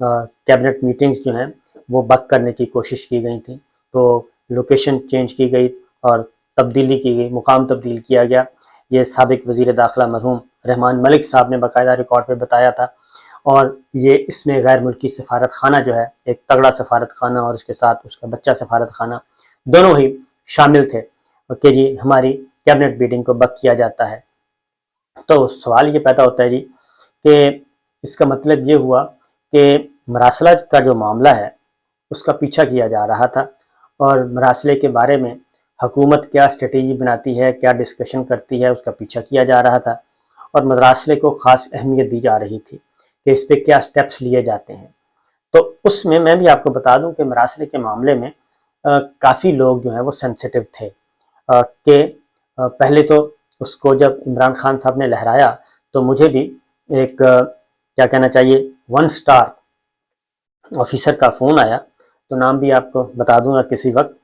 Cabinet meetings جو ہیں وہ بک کرنے کی کوشش کی گئی تھیں، تو لوکیشن چینج کی گئی اور تبدیلی کی گئی، مقام تبدیل کیا گیا۔ یہ سابق وزیر داخلہ مرحوم رحمان ملک صاحب نے باقاعدہ ریکارڈ پہ بتایا تھا، اور یہ اس میں غیر ملکی سفارت خانہ جو ہے، ایک تگڑا سفارت خانہ اور اس کے ساتھ اس کا بچہ سفارت خانہ، دونوں ہی شامل تھے کہ جی ہماری کیبنٹ میٹنگ کو بک کیا جاتا ہے۔ تو سوال یہ پیدا ہوتا ہے جی کہ اس کا مطلب یہ ہوا کہ مراسلہ کا جو معاملہ ہے اس کا پیچھا کیا جا رہا تھا، اور مراسلے کے بارے میں حکومت کیا اسٹریٹجی بناتی ہے، کیا ڈسکشن کرتی ہے، اس کا پیچھا کیا جا رہا تھا، اور مراسلے کو خاص اہمیت دی جا رہی تھی کہ اس پہ کیا سٹیپس لیے جاتے ہیں۔ تو اس میں بھی آپ کو بتا دوں کہ مراسلے کے معاملے میں کافی لوگ جو ہیں وہ سینسیٹیو تھے، کہ پہلے تو اس کو جب عمران خان صاحب نے لہرایا تو مجھے بھی ایک کیا کہنا چاہیے 1 سٹار آفیسر کا فون آیا، تو نام بھی آپ کو بتا دوں گا کسی وقت۔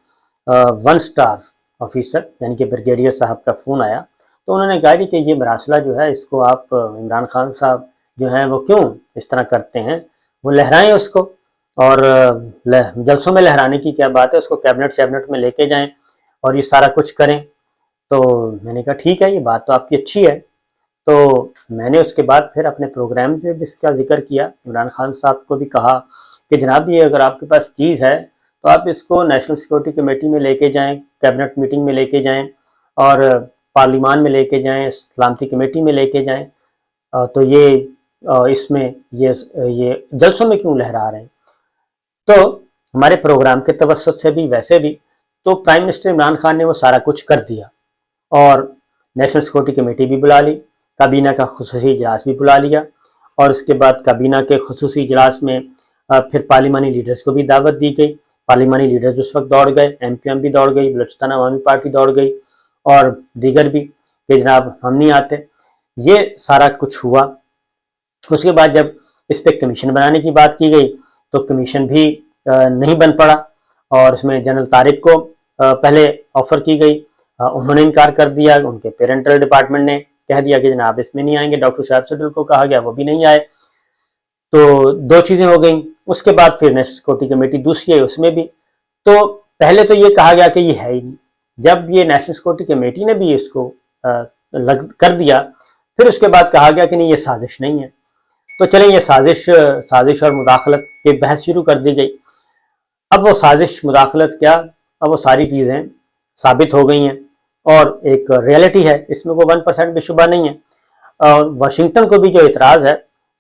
1 سٹار آفیسر یعنی کہ بریگیڈیئر صاحب کا فون آیا، تو انہوں نے کہا کہ یہ مراسلہ جو ہے اس کو آپ عمران خان صاحب جو ہیں وہ کیوں اس طرح کرتے ہیں، وہ لہرائیں اس کو، اور جلسوں میں لہرانے کی کیا بات ہے، اس کو کیبنٹ میں لے کے جائیں اور یہ سارا کچھ کریں۔ تو میں نے کہا ٹھیک ہے، یہ بات تو آپ کی اچھی ہے۔ تو میں نے اس کے بعد پھر اپنے پروگرام پہ بھی اس کا ذکر کیا، عمران خان صاحب کو بھی کہا کہ جناب یہ اگر آپ کے پاس چیز ہے تو آپ اس کو نیشنل سیکورٹی کمیٹی میں لے کے جائیں، کیبنٹ میٹنگ میں لے کے جائیں، اور پارلیمان میں لے کے جائیں، سلامتی کمیٹی میں لے کے جائیں، تو یہ اس میں یہ جلسوں میں کیوں لہرا رہے ہیں؟ تو ہمارے پروگرام کے توسط سے بھی ویسے بھی تو پرائم منسٹر عمران خان نے وہ سارا کچھ کر دیا، اور نیشنل سیکورٹی کمیٹی بھی بلا لی، کابینہ کا خصوصی اجلاس بھی بلا لیا، اور اس کے بعد کابینہ کے خصوصی اجلاس میں پھر پارلیمانی لیڈرز کو بھی دعوت دی گئی۔ پارلیمانی لیڈرز اس وقت دوڑ گئے، ایم کیو ایم بھی دوڑ گئی، بلوچستان عوامی پارٹی دوڑ گئی، اور دیگر بھی کہ جناب ہم نہیں آتے۔ یہ سارا کچھ ہوا۔ اس کے بعد جب اس پہ کمیشن بنانے کی بات کی گئی تو کمیشن بھی نہیں بن پڑا، اور اس میں جنرل طارق کو پہلے آفر کی گئی، انہوں نے انکار کر دیا، ان کے پیرنٹل ڈپارٹمنٹ نے کہہ دیا کہ جناب اس میں نہیں آئیں گے، ڈاکٹر شعیب صدر کو کہا گیا وہ بھی نہیں آئے، تو 2 چیزیں ہو گئیں۔ اس کے بعد پھر نیشنل سیکورٹی کمیٹی دوسری ہے، اس میں بھی تو پہلے تو یہ کہا گیا کہ یہ ہے ہی نہیں، جب یہ نیشنل سیکورٹی کمیٹی نے بھی اس کو کر دیا، پھر اس کے بعد کہا گیا کہ نہیں یہ سازش نہیں ہے، تو چلیں یہ سازش اور مداخلت کی بحث شروع کر دی گئی۔ اب وہ سازش مداخلت کیا، اب وہ ساری چیزیں ثابت ہو گئی ہیں، اور ایک ریئلٹی ہے، اس میں وہ 1% بھی شبہ نہیں ہے۔ اور واشنگٹن کو بھی جو اعتراض ہے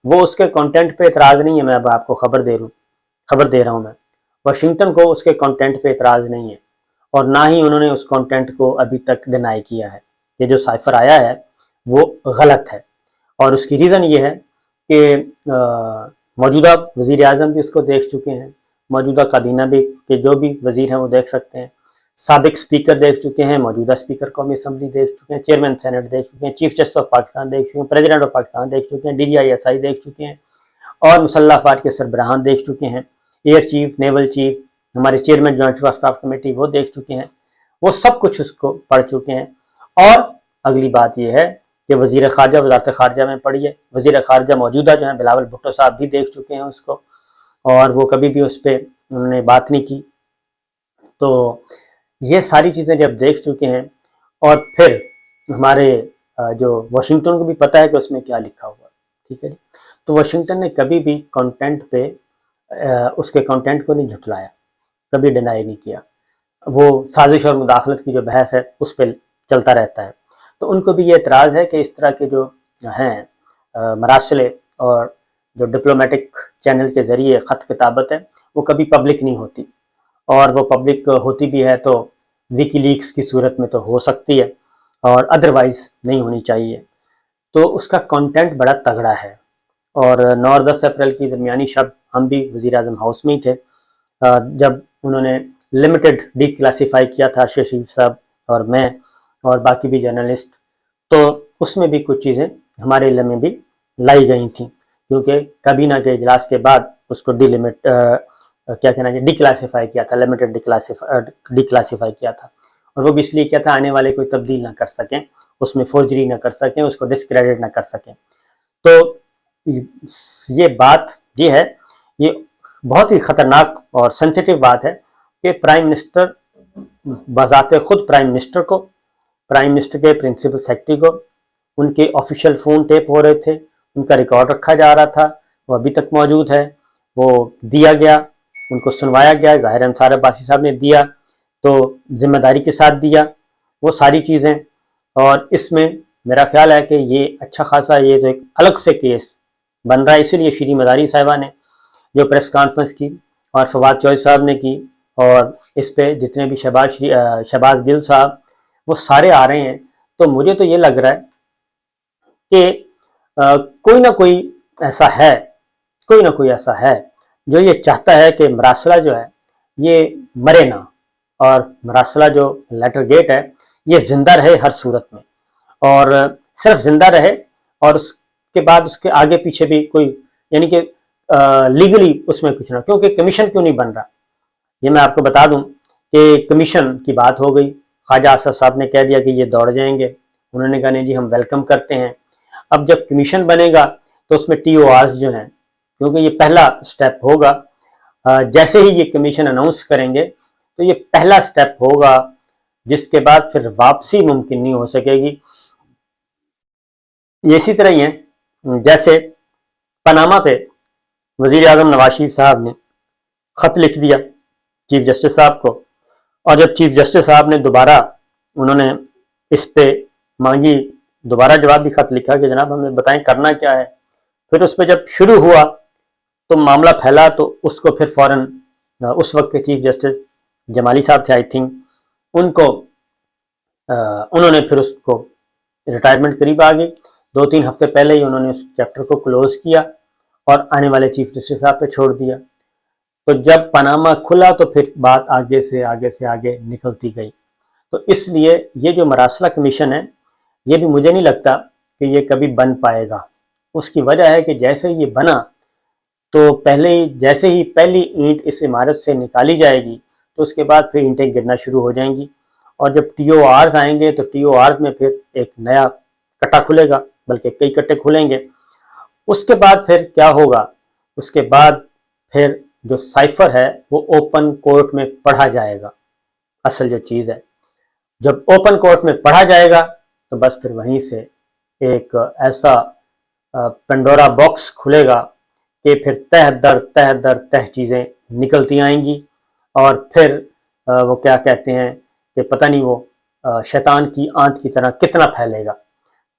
وہ اس کے کانٹینٹ پہ اعتراض نہیں ہے، میں اب آپ کو خبر دے رہا ہوں میں، واشنگٹن کو اس کے کانٹینٹ پہ اعتراض نہیں ہے، اور نہ ہی انہوں نے اس کانٹینٹ کو ابھی تک ڈینائی کیا ہے۔ یہ جو سائفر آیا ہے وہ غلط ہے، اور اس کی ریزن یہ ہے کہ موجودہ وزیر اعظم بھی اس کو دیکھ چکے ہیں، موجودہ کابینہ بھی کے جو بھی وزیر ہیں وہ دیکھ سکتے ہیں، سابق سپیکر دیکھ چکے ہیں، موجودہ سپیکر قومی اسمبلی دیکھ چکے ہیں، چیئرمین سینٹ دیکھ چکے ہیں، چیف جسٹس آف پاکستان دیکھ چکے ہیں، پریزیڈنٹ آف پاکستان دیکھ چکے ہیں، DGI دیکھ چکے ہیں، اور مسلح افواج کے سربراہان دیکھ چکے ہیں، ایئر چیف، نیول چیف، ہمارے chairman joint chief of staff committee وہ دیکھ چکے ہیں، وہ سب کچھ اس کو پڑھ چکے ہیں۔ اور اگلی بات یہ ہے کہ وزیر خارجہ وزارت خارجہ میں پڑھی ہے، وزیر خارجہ موجودہ جو ہیں بلاول بھٹو صاحب بھی دیکھ چکے ہیں اس کو، اور وہ کبھی بھی اس پہ انہوں نے بات نہیں کی۔ تو یہ ساری چیزیں جب دیکھ چکے ہیں، اور پھر ہمارے جو واشنگٹن کو بھی پتہ ہے کہ اس میں کیا لکھا ہوا، ٹھیک ہے جی، تو واشنگٹن نے کبھی بھی کانٹینٹ پہ اس کے کانٹینٹ کو نہیں جھٹلایا، کبھی ڈینائی نہیں کیا، وہ سازش اور مداخلت کی جو بحث ہے اس پہ چلتا رہتا ہے۔ تو ان کو بھی یہ اعتراض ہے کہ اس طرح کے جو ہیں مراسلے اور جو ڈپلومیٹک چینل کے ذریعے خط کتابت ہے وہ کبھی پبلک نہیں ہوتی، اور وہ پبلک ہوتی بھی ہے تو ویکی لیکس کی صورت میں تو ہو سکتی ہے، اور ادروائز نہیں ہونی چاہیے۔ تو اس کا کانٹینٹ بڑا تگڑا ہے، اور 9 اور 10 اپریل کی درمیانی شب ہم بھی وزیر اعظم ہاؤس میں ہی تھے جب انہوں نے لمیٹڈ ڈی کلاسیفائی کیا تھا شریف صاحب اور میں اور باقی بھی جرنلسٹ، تو اس میں بھی کچھ چیزیں ہمارے علم میں بھی لائی گئی تھیں، کیونکہ کابینہ کے اجلاس کے بعد اس کو ڈی کلاسیفائی کیا تھا، لمیٹڈ ڈی کلاسیفائی کیا تھا، اور وہ بھی اس لیے کیا تھا آنے والے کوئی تبدیل نہ کر سکیں، اس میں فورجری نہ کر سکیں، اس کو ڈسکریڈٹ نہ کر سکیں۔ تو یہ بات یہ ہے، یہ بہت ہی خطرناک اور سینسیٹیو بات ہے کہ پرائم منسٹر بذات خود پرائم منسٹر کو، پرائم منسٹر کے پرنسپل سیکرٹری کو ان کے آفیشیل فون ٹیپ ہو رہے تھے، ان کا ریکارڈ رکھا جا رہا تھا، وہ ابھی تک موجود ہے، وہ دیا گیا، ان کو سنوایا گیا، ظاہر انصار عباسی صاحب نے دیا تو ذمہ داری کے ساتھ دیا وہ ساری چیزیں، اور اس میں میرا خیال ہے کہ یہ اچھا خاصا یہ تو ایک الگ سے کیس بن رہا ہے، اسی لیے شیریں مداری صاحبہ نے جو پریس کانفرنس کی اور فواد چوہدری صاحب نے کی، اور اس پہ جتنے بھی شہباز گل صاحب وہ سارے آ رہے ہیں، تو مجھے تو یہ لگ رہا ہے کہ کوئی نہ کوئی ایسا ہے، کوئی نہ کوئی ایسا ہے جو یہ چاہتا ہے کہ مراسلہ جو ہے یہ مرے نہ، اور مراسلہ جو لیٹر گیٹ ہے یہ زندہ رہے ہر صورت میں، اور صرف زندہ رہے، اور اس کے بعد اس کے آگے پیچھے بھی کوئی یعنی کہ لیگلی اس میں کچھ نہ، کیونکہ کمیشن کیوں نہیں بن رہا، یہ میں آپ کو بتا دوں کہ کمیشن کی بات ہو گئی، خواجہ آصف صاحب نے کہہ دیا کہ یہ دوڑ جائیں گے، انہوں نے کہا نہیں جی ہم ویلکم کرتے ہیں، اب جب کمیشن بنے گا تو اس میں ٹی او آرز جو ہیں، کیونکہ یہ پہلا سٹیپ ہوگا، جیسے ہی یہ کمیشن اناؤنس کریں گے تو یہ پہلا سٹیپ ہوگا، جس کے بعد پھر واپسی ممکن نہیں ہو سکے گی۔ یہ اسی طرح ہی ہے جیسے پاناما پہ وزیر اعظم نواز شریف صاحب نے خط لکھ دیا چیف جسٹس صاحب کو، اور جب چیف جسٹس صاحب نے دوبارہ انہوں نے اس پہ مانگی، دوبارہ جواب بھی خط لکھا کہ جناب ہمیں بتائیں کرنا کیا ہے، پھر اس پہ جب شروع ہوا تو معاملہ پھیلا، تو اس کو پھر فوراً اس وقت کے چیف جسٹس جمالی صاحب تھے آئی تھنک، انہوں نے پھر اس کو ریٹائرمنٹ قریب آ گئی، 2-3 ہفتے پہلے ہی انہوں نے اس چیپٹر کو کلوز کیا اور آنے والے چیف جسٹس صاحب پہ چھوڑ دیا۔ تو جب پاناما کھلا تو پھر بات آگے سے آگے نکلتی گئی، تو اس لیے یہ جو مراسلہ کمیشن ہے یہ بھی مجھے نہیں لگتا کہ یہ کبھی بن پائے گا۔ اس کی وجہ ہے کہ جیسے یہ بنا تو جیسے ہی پہلی اینٹ اس عمارت سے نکالی جائے گی تو اس کے بعد پھر اینٹیں گرنا شروع ہو جائیں گی، اور جب ٹی او آرز آئیں گے تو ٹی او آرز میں پھر ایک نیا کٹا کھلے گا، بلکہ کئی کٹے کھلیں گے۔ اس کے بعد پھر کیا ہوگا، اس کے بعد پھر جو سائفر ہے وہ اوپن کورٹ میں پڑھا جائے گا، اصل جو چیز ہے جب اوپن کورٹ میں پڑھا جائے گا تو بس پھر وہیں سے ایک ایسا پنڈورا باکس کھلے گا کہ پھر تہ در چیزیں نکلتی آئیں گی، اور پھر وہ کیا کہتے ہیں کہ پتہ نہیں وہ شیطان کی آنت کی طرح کتنا پھیلے گا۔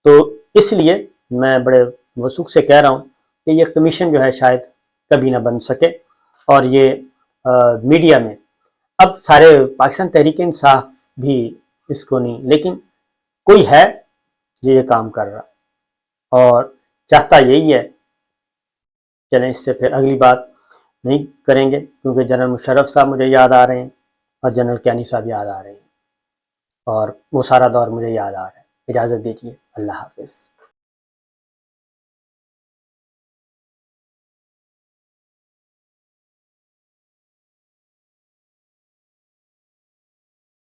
تو اس لیے میں بڑے وثوق سے کہہ رہا ہوں کہ یہ کمیشن جو ہے شاید کبھی نہ بن سکے، اور یہ میڈیا میں اب سارے پاکستان تحریک انصاف بھی اس کو نہیں، لیکن کوئی ہے جو یہ کام کر رہا اور چاہتا یہی ہے۔ چلیں اس سے پھر اگلی بات نہیں کریں گے، کیونکہ جنرل مشرف صاحب مجھے یاد آ رہے ہیں اور جنرل کیانی صاحب یاد آ رہے ہیں، اور وہ سارا دور مجھے یاد آ رہا ہے۔ اجازت دیجیے، اللہ حافظ۔